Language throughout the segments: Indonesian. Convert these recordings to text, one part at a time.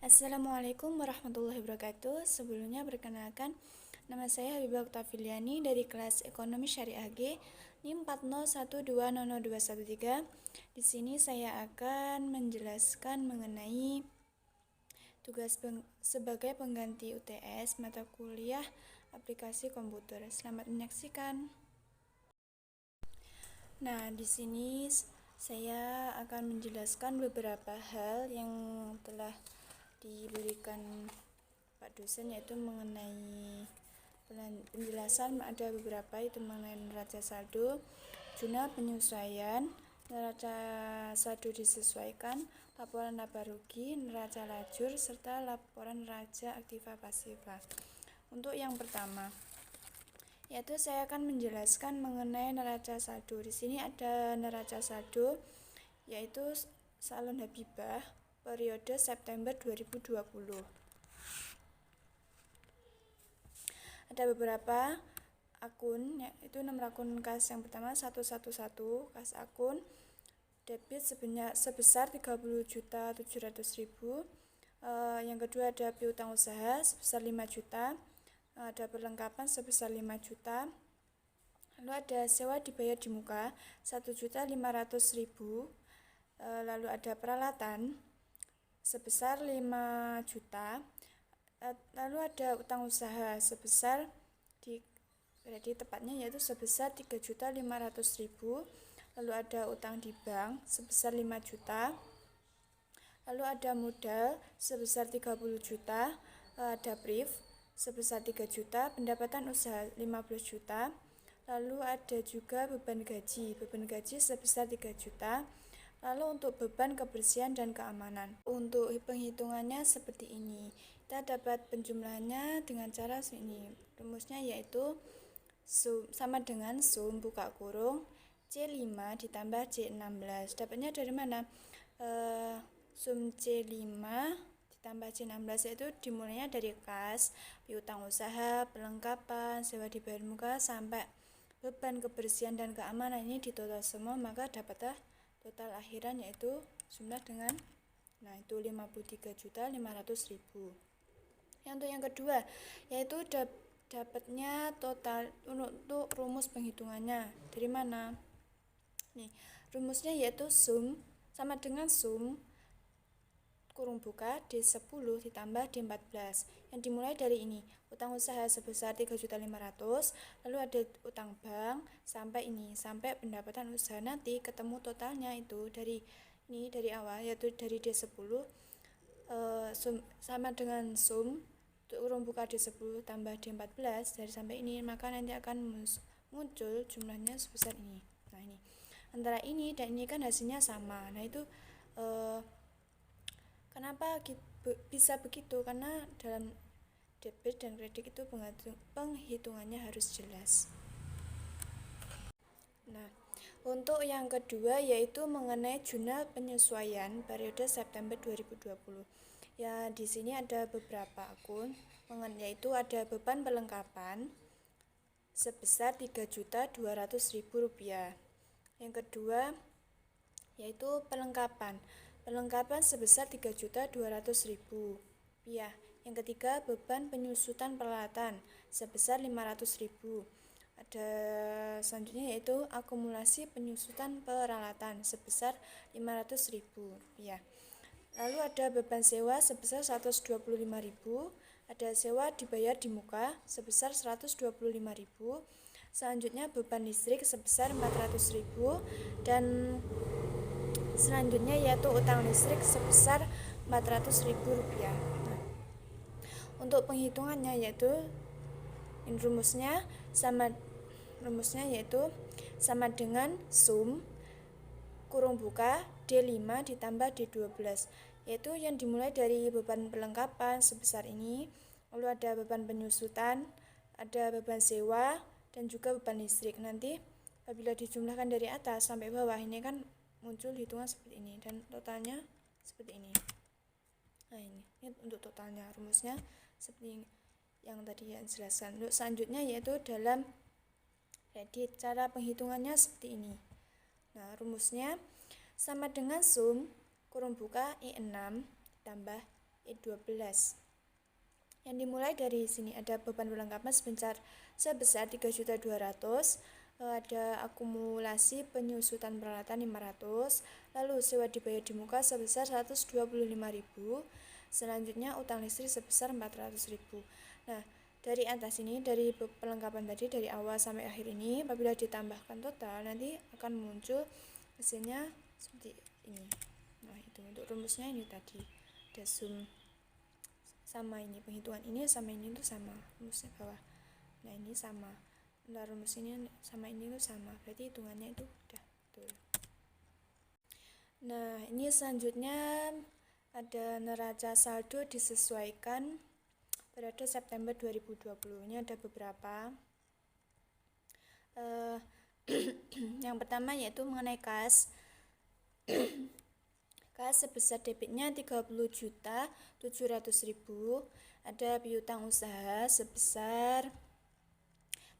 Assalamualaikum warahmatullahi wabarakatuh. Sebelumnya perkenalkan, nama saya Habibah Oktaviliani dari kelas Ekonomi Syariah G NIM 40120013. Di sini saya akan menjelaskan mengenai tugas sebagai pengganti UTS mata kuliah aplikasi komputer. Selamat menyaksikan. Nah, di sini saya akan menjelaskan beberapa hal yang telah diberikan Pak dosen, yaitu mengenai penjelasan. Ada beberapa, itu mengenai neraca saldo, jurnal penyesuaian, neraca saldo disesuaikan, laporan laba rugi, neraca lajur, serta laporan neraca aktiva pasiva. Untuk yang pertama, yaitu saya akan menjelaskan mengenai neraca saldo. Di sini ada neraca saldo, yaitu salon Habibah periode September 2020. Ada beberapa akun, yaitu nomor akun kas yang pertama 111, kas akun debit sebesar 30.700.000. Yang kedua ada piutang usaha sebesar 5 juta, ada perlengkapan sebesar 5 juta. Lalu ada sewa dibayar di muka 1.500.000. Lalu ada peralatan sebesar 5 juta. Lalu ada utang usaha sebesar tepatnya yaitu sebesar 3.500.000. Lalu ada utang di bank sebesar 5 juta. Lalu ada modal sebesar 30 juta, ada brief sebesar 3 juta, pendapatan usaha 15 juta. Lalu ada juga beban gaji sebesar 3 juta. Lalu untuk beban kebersihan dan keamanan, untuk penghitungannya seperti ini. Kita dapat penjumlahannya dengan cara ini. Rumusnya yaitu sama dengan sum buka kurung C5 ditambah C16. Dapatnya dari mana? Sum C5 ditambah C16 yaitu dimulainya dari kas, piutang usaha, perlengkapan, sewa dibayar muka, sampai beban kebersihan dan keamanan. Ini ditotal semua, maka dapatlah total akhiran yaitu jumlah dengan itu 53.500.000. Untuk yang kedua, yaitu dapatnya total untuk rumus penghitungannya. Dari mana? Nih, rumusnya yaitu sum sama dengan sum kurung buka D10 ditambah D14, yang dimulai dari ini, utang usaha sebesar 3.500.000, lalu ada utang bank sampai pendapatan usaha. Nanti ketemu totalnya itu dari awal, yaitu dari D10 sama dengan sum kurung buka D10 tambah D14 dari sampai ini, maka nanti akan muncul jumlahnya sebesar ini. Nah, ini antara ini dan ini kan hasilnya sama. Nah, itu kenapa bisa begitu? Karena dalam debit dan kredit itu penghitungannya harus jelas. Nah, untuk yang kedua yaitu mengenai jurnal penyesuaian periode September 2020. Ya, di sini ada beberapa akun, yaitu ada beban perlengkapan sebesar Rp3.200.000. Yang kedua yaitu perlengkapan sebesar Rp3.200.000. Yang ketiga, beban penyusutan peralatan sebesar Rp500.000. Ada selanjutnya yaitu akumulasi penyusutan peralatan sebesar Rp500.000. Lalu ada beban sewa sebesar Rp125.000, ada sewa dibayar di muka sebesar Rp125.000. Selanjutnya beban listrik sebesar Rp400.000, dan selanjutnya yaitu utang listrik sebesar Rp400.000. Nah, untuk penghitungannya yaitu rumusnya yaitu sama dengan sum kurung buka D5 ditambah D12, yaitu yang dimulai dari beban perlengkapan sebesar ini, lalu ada beban penyusutan, ada beban sewa, dan juga beban listrik. Nanti apabila dijumlahkan dari atas sampai bawah, ini kan muncul hitungan seperti ini, dan totalnya seperti ini. Nah, ini untuk totalnya, rumusnya seperti yang tadi yang jelaskan. Untuk selanjutnya yaitu dalam kredit, cara penghitungannya seperti ini. Nah, rumusnya sama dengan sum kurung buka I6 ditambah E12. Yang dimulai dari sini ada beban perlengkapan sebesar 3.200.000, ada akumulasi penyusutan peralatan 500, lalu sewa dibayar di muka sebesar 125.000, selanjutnya utang listrik sebesar 400.000. Nah, dari atas ini, dari perlengkapan tadi, dari awal sampai akhir ini, apabila ditambahkan total, nanti akan muncul hasilnya seperti ini. Nah, itu untuk rumusnya ini tadi, ada sum sama ini, penghitungan ini sama ini itu sama, rumusnya bawah. Nah, ini sama. Nah, rumus ini sama ini itu sama, berarti hitungannya itu udah betul. Nah, ini selanjutnya ada neraca saldo disesuaikan periode September 2020. Ini ada beberapa. Yang pertama yaitu mengenai kas. Kas sebesar debitnya 30.700.000, ada piutang usaha sebesar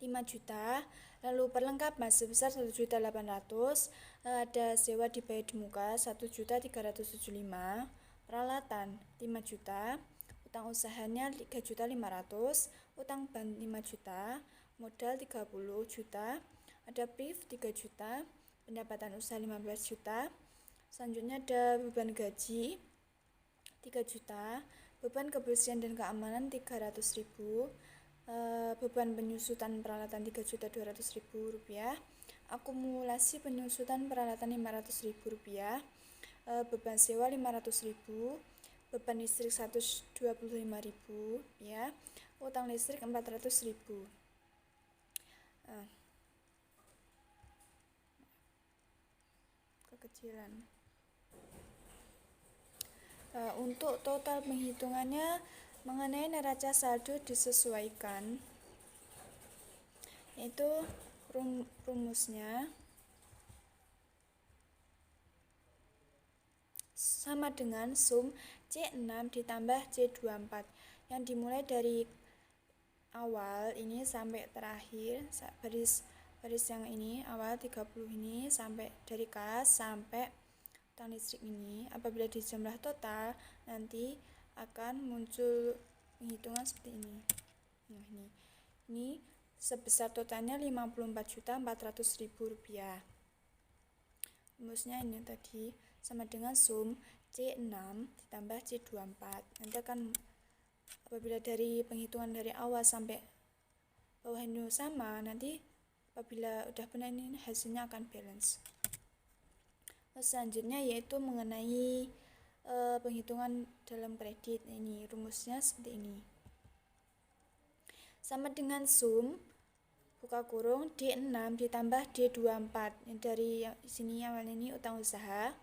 5 juta, lalu perlengkapan sebesar 1.800.000, ada sewa dibayar di muka 1.375.000, peralatan 5 juta, utang usahanya 3.500.000, utang bank 5 juta, modal 30 juta, ada PIF 3 juta, pendapatan usaha 15 juta. Selanjutnya ada beban gaji 3 juta, beban kebersihan dan keamanan 300.000, beban penyusutan peralatan 3.200.000 rupiah, akumulasi penyusutan peralatan 500.000 rupiah, beban sewa 500.000, beban listrik 125.000 ya, utang listrik 400.000. Kekecilan. Untuk total penghitungannya mengenai neraca saldo disesuaikan, yaitu rumusnya sama dengan sum C6 ditambah C24, yang dimulai dari awal ini sampai terakhir, baris yang ini awal 30 ini, sampai dari kas sampai utang listrik ini. Apabila dijumlah total, nanti akan muncul penghitungan seperti ini. Nah, ini sebesar totalnya 54.400.000 rupiah. Rumusnya ini tadi sama dengan sum C6 ditambah C24. Nanti akan, apabila dari penghitungan dari awal sampai bawah ini sama, nanti apabila udah benar ini hasilnya akan balance. Selanjutnya yaitu mengenai penghitungan dalam kredit. Ini rumusnya seperti ini, sama dengan sum buka kurung D6 ditambah D24. Dari sini awalnya ini utang usaha,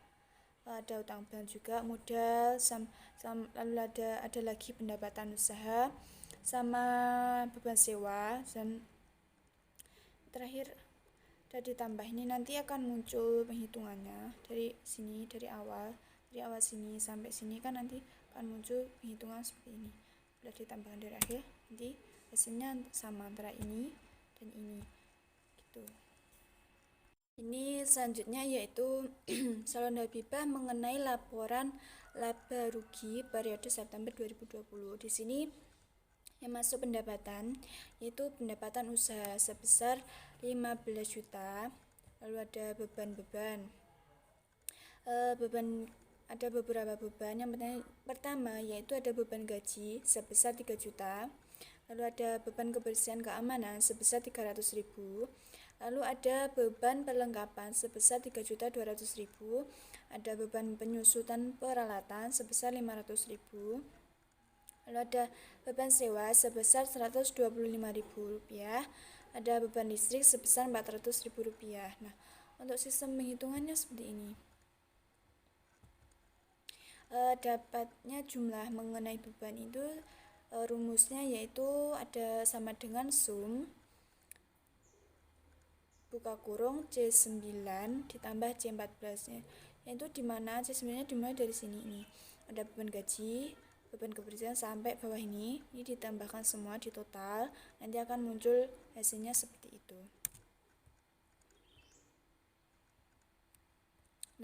ada utang bank juga, modal, lalu ada lagi pendapatan usaha sama beban sewa, dan terakhir udah ditambah. Ini nanti akan muncul penghitungannya dari sini, dari awal sini sampai sini kan nanti akan muncul penghitungan seperti ini. Udah ditambahkan dari akhir, nanti hasilnya sama antara ini dan ini gitu. Ini selanjutnya yaitu saldo hibah mengenai laporan laba rugi periode September 2020. Di sini yang masuk pendapatan yaitu pendapatan usaha sebesar 15 juta, lalu ada beban-beban. Ada beberapa beban. Yang pertama yaitu ada beban gaji sebesar 3 juta, lalu ada beban kebersihan keamanan sebesar 300.000, lalu ada beban perlengkapan sebesar 3.200.000, ada beban penyusutan peralatan sebesar 500.000, lalu ada beban sewa sebesar 125.000 rupiah, ada beban listrik sebesar 400.000 rupiah. Nah, untuk sistem penghitungannya seperti ini. Dapatnya jumlah mengenai beban itu, rumusnya yaitu ada sama dengan sum buka kurung C9 ditambah C14 nya, yaitu dimana C9 nya dimulai dari sini. Ini ada beban gaji, beban kebersihan sampai bawah ini ditambahkan semua di total, nanti akan muncul hasilnya seperti itu.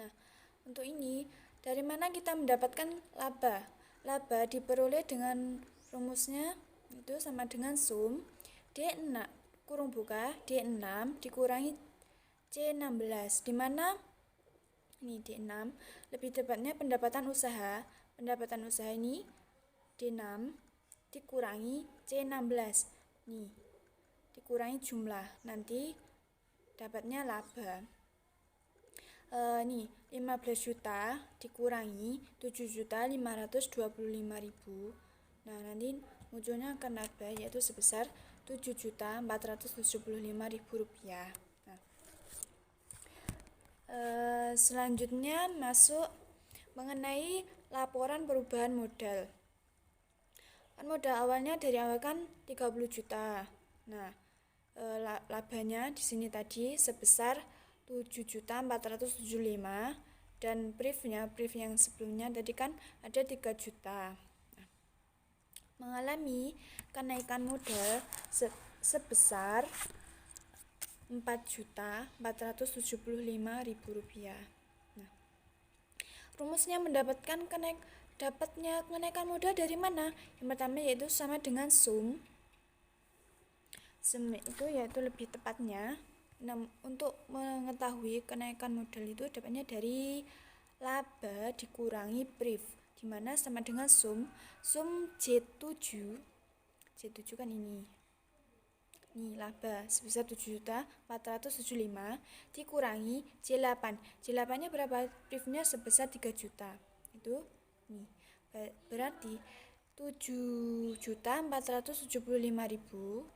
Nah, untuk ini dari mana kita mendapatkan laba? laba diperoleh dengan rumusnya itu sama dengan sum D6 kurung buka D6 dikurangi C16, di mana ini D6 lebih tepatnya pendapatan usaha ini D6 dikurangi C16 nih, dikurangi jumlah, nanti dapatnya laba. Nih 15 juta dikurangi 7.525.000. Nah, nanti munculnya akan laba yaitu sebesar Rp7.475.000. Nah, selanjutnya masuk mengenai laporan perubahan modal. Kan modal awalnya dari awal kan 30 juta. Nah, labanya di sini tadi sebesar 7.475 dan brief yang sebelumnya tadi kan ada 3 juta. Nah, mengalami kenaikan modal sebesar Rp4.475.000. Nah, rumusnya dapatnya kenaikan modal dari mana? Yang pertama yaitu sama dengan sum itu yaitu lebih tepatnya. Nah, untuk mengetahui kenaikan modal itu dapatnya dari laba dikurangi brief, dimana sama dengan sum J7 kan ini laba sebesar 7.475 dikurangi J8 nya berapa? Briefnya sebesar 3 juta, itu nih berarti 7.475.000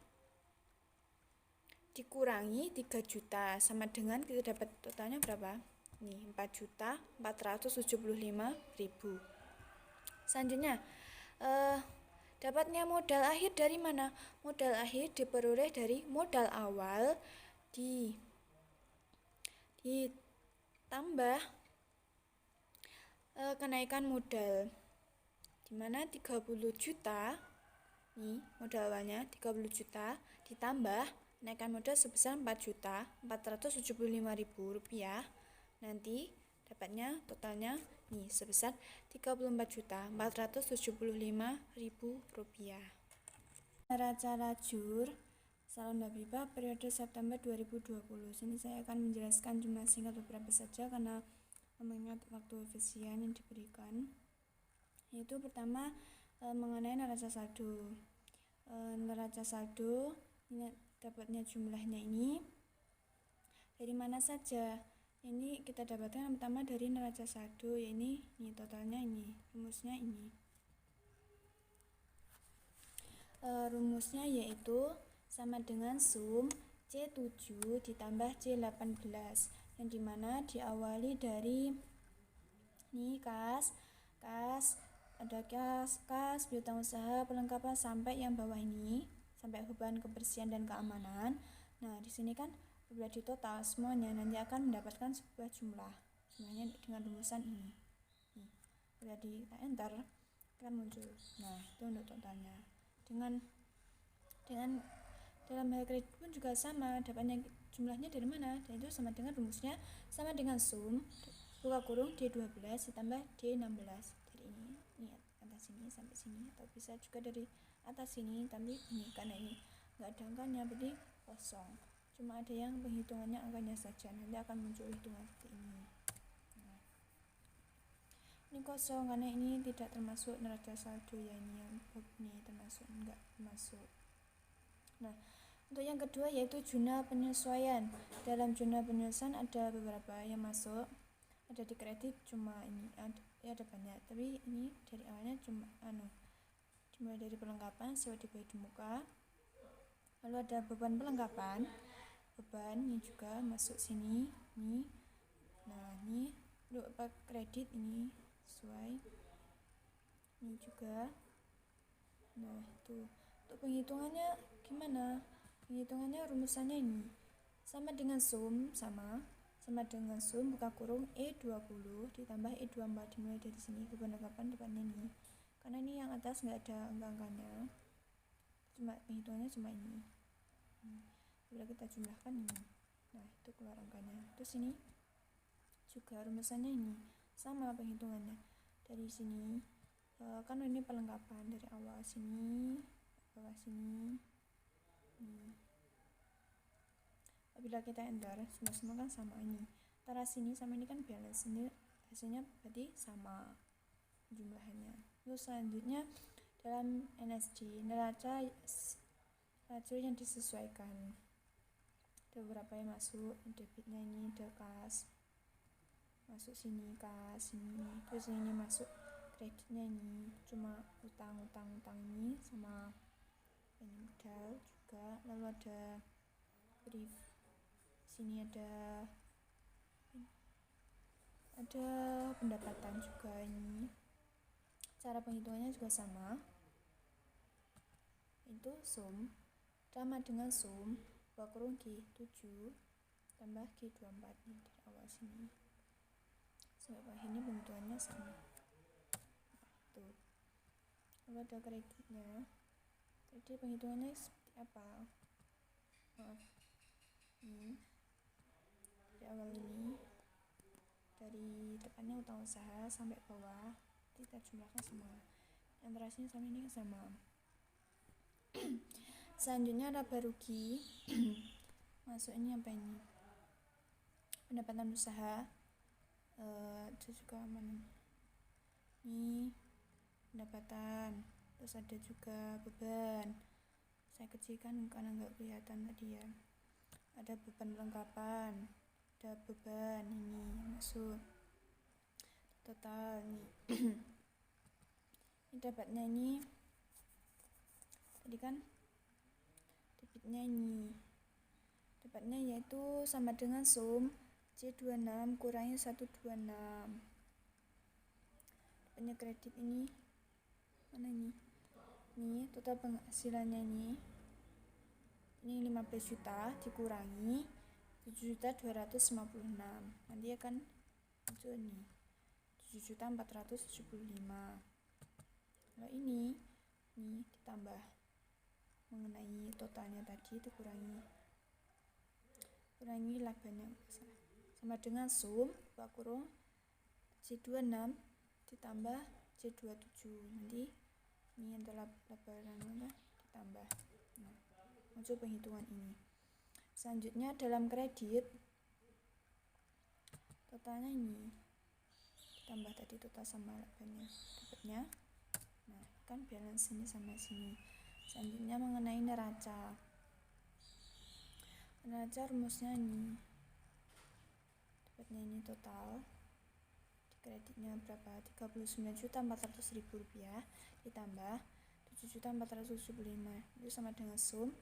dikurangi 3 juta sama dengan kita dapat totalnya berapa? Nih 4.475.000. Selanjutnya dapatnya modal akhir dari mana? Modal akhir diperoleh dari modal awal ditambah kenaikan modal, dimana 30 juta nih modal awalnya 30 juta ditambah kenaikan modal sebesar Rp4.475.000. Nanti dapatnya totalnya nih sebesar Rp34.475.000. Neraca lajur saldo Dabipa periode September 2020. Sini saya akan menjelaskan jumlah singkat beberapa saja karena mengingat waktu efisien yang diberikan. Yaitu pertama mengenai neraca saldo. Neraca saldo ini dapatnya jumlahnya ini dari mana saja? Ini kita dapatkan yang pertama dari neraca saldo, ini totalnya ini, rumusnya ini. Rumusnya yaitu sama dengan sum C7 ditambah C18, yang dimana diawali dari ini kas, ada kas piutang usaha perlengkapan sampai yang bawah ini, sampai beban kebersihan dan keamanan. Nah, di sini kan bila di total semuanya nanti akan mendapatkan sebuah jumlahnya dengan rumusan ini. Bila di enter akan muncul. Nah, itu untuk totalnya. Dengan dalam hal kredit pun juga sama, dapatnya jumlahnya dari mana? Dan itu sama dengan rumusnya sama dengan sum buka kurung D12 ditambah D16 dari ini atas sini sampai sini, atau bisa juga dari atas sini tapi ini karena ini nggak ada angkanya berarti kosong, cuma ada yang penghitungannya angkanya saja, nanti akan muncul hitungan seperti ini. Nah, ini kosong karena ini tidak termasuk neraca saldo ya, ini yang ini enggak termasuk. Nah, untuk yang kedua yaitu jurnal penyesuaian. Dalam jurnal penyesuaian ada beberapa yang masuk, ada di kredit cuma ini ada banyak, tapi ini dari awalnya cuma dimulai dari perlengkapan sewa dibayar di muka, lalu ada beban perlengkapan, ini juga masuk sini nih. Nah, ini untuk kredit ini sesuai ini juga. Nah, itu untuk penghitungannya gimana? Penghitungannya rumusannya ini sama dengan sum sama dengan sum buka kurung E20 ditambah E24, dimulai dari sini beban perlengkapan depannya ini, karena ini yang atas nggak ada angka-angkanya, cuma penghitungannya cuma ini. Bila kita jumlahkan ini, nah itu keluar angkanya. Terus ini juga rumusannya ini sama penghitungannya dari sini kan ini perlengkapan dari awal sini, bawah sini. Apabila kita enter, semua kan sama ini. Antara sini sama ini kan balance, ini hasilnya berarti sama jumlahnya. Terus selanjutnya dalam NSD, neraca yang disesuaikan. Ada beberapa yang masuk, debitnya ini ada kas, masuk sini kas, sini, terus ini masuk kreditnya ini cuma utang ini sama ini modal juga. Lalu ada brief, sini ada pendapatan juga. Ini cara penghitungannya juga sama, itu sum sama dengan sum 2 kurung G7 tambah G24 nih dari awal sini sampai bawah ini penghitungannya sama. Tuh. Lalu ada kreditnya. Jadi penghitungannya seperti apa? Ini dari awal ini, dari depannya utang usaha sampai bawah kita jumlahkan sama, antara sini sama ini sama. Selanjutnya laba rugi. Masuk ini apa ini? Pendapatan usaha. Itu juga mana? Ini pendapatan. Terus ada juga beban. Saya kecilkan karena nggak kelihatan tadi ya. Ada beban perlengkapan. Ada beban ini masuk. Total ini. Ini dapatnya ini. Tadi kan debitnya ini. Dapatnya yaitu sama dengan sum C26 kurangi 126. Dapatnya kredit ini mana ini? Ini total penghasilannya ini 15 juta dikurangi 7.256. Nanti akan muncul nih 7.475. Kalau ini ditambah mengenai totalnya tadi dikurangi labanya sama dengan sum 2 kurung C26 ditambah C27. Nanti ini antara laba ditambah. Nah, muncul penghitungan ini. Selanjutnya dalam kredit totalnya ini ditambah tadi total sama labanya dapatnya. Nah, kan balance ini sama sini. Selanjutnya mengenai neraca. Neraca rumusnya ini. Dapatnya ini total. Kreditnya berapa? 39.400.000 rupiah ditambah 7.475. Itu sama dengan sum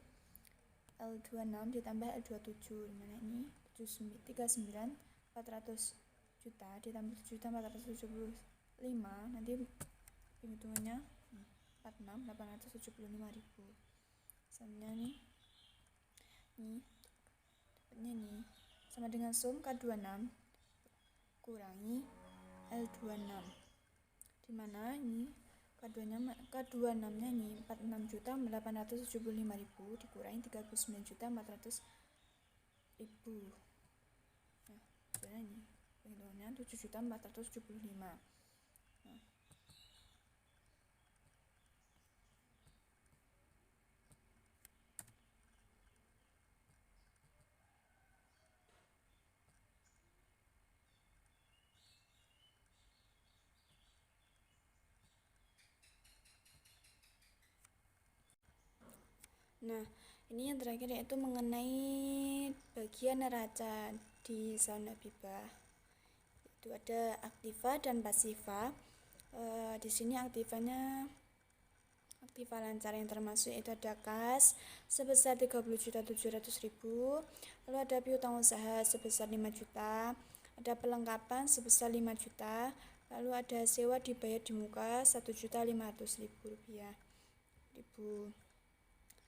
L26 ditambah L27. Dimana ini 39.400 juta ditambah 7.475. Nanti penghitungannya 46.875.000. Selanjutnya nih dapatnya nih sama dengan sum K26 kurangi L26, dimana ini K26 nya ini 46.875.000 dikurangi 39.400.000. Nah, jadi ini penghitungannya 7.475. Nah, ini yang terakhir yaitu mengenai bagian neraca di zona bebas. Itu ada aktiva dan pasiva. Di sini aktiva lancar yang termasuk itu ada kas sebesar 30.700.000, lalu ada piutang usaha sebesar 5 juta, ada perlengkapan sebesar 5 juta, lalu ada sewa dibayar di muka 1.500.000 rupiah.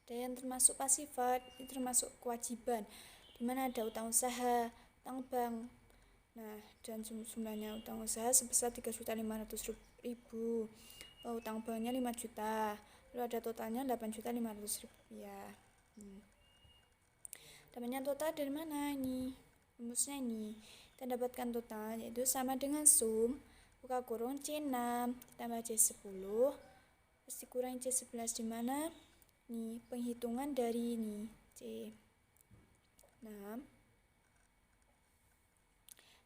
Ada yang termasuk pasifat, itu termasuk kewajiban, dimana ada utang usaha, utang bank. Nah, dan jumlahnya utang usaha sebesar 3.500.000, utang banknya 5 juta, lalu ada totalnya 8.500.000 rupiah. Dapatnya total dari mana ini? Rumusnya ini kita dapatkan total yaitu sama dengan sum buka kurung C6 ditambah C10 terus dikurangi C11 di mana? Nih, penghitungan dari ini C6.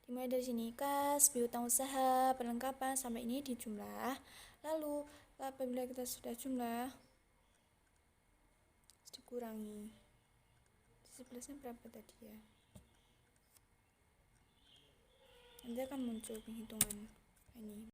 Dimulai dari sini, kas, piutang usaha, perlengkapan, sampai ini dijumlah. Lalu, apabila kita sudah jumlah, dikurangi. 11-nya berapa tadi ya? Nanti akan muncul penghitungan ini.